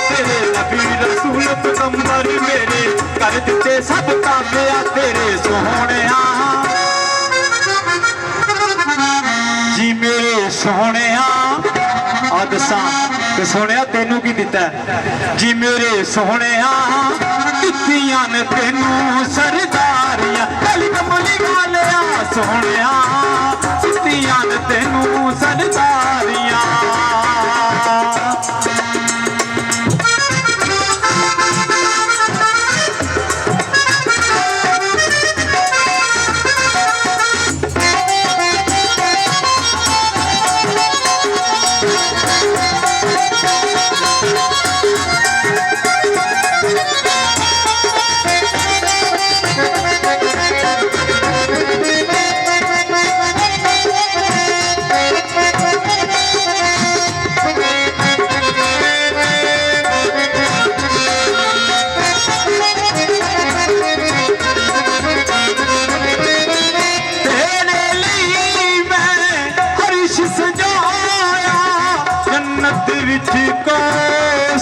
तेरे नबी रसूल पैगंबर मेरे कर दिते सब काबिया तेरे सोहणिया जी मेरे सोहणिया आ दसा ते सोहणिया तेनू की दिता जी मेरे सोहणिया दित्तियां ने तेनू सरदारियां कली कमली वालिया सोहणिया दित्तियां ने तेनू सरदारियां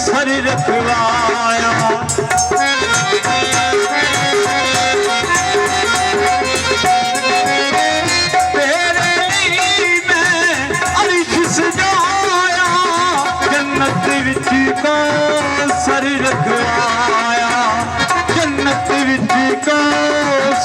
सर रखवाया तेरे लिए मैं अर्श सजाया जन्नत विच को सर रखवाया जन्नत विच को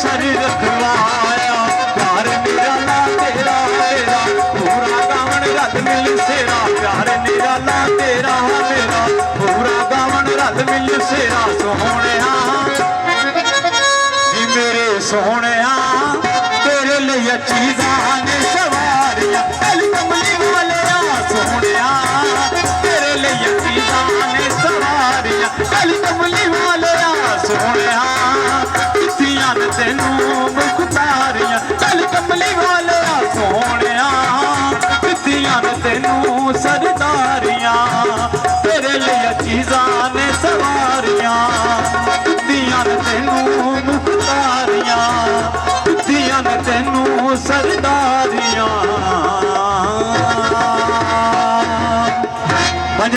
सर रखवाया प्यार निराला तेरा मेरा पूरा गावन रल मिल सेरा प्यार निराला तेरा मेरा पूरा गावन रल मिल सेरा सोहणिया जी मेरे सोहणिया तेरे लिए चीज़ां ने सवारियां कल कमली वालिया सोहणिया तेरे लिए चीज़ां ने सवारियां कल कमली वालिया सोहणिया दित्तियां ने तैनू मुख्तारियां कल कमली वालिया सोहणिया दित्तियां ने तैनू सरदारियां तेरे लिए चीज़ां ने सवारियां दित्तियां ने तैनू मुख्तारियां दित्तियां ने तैनू सरदारियां।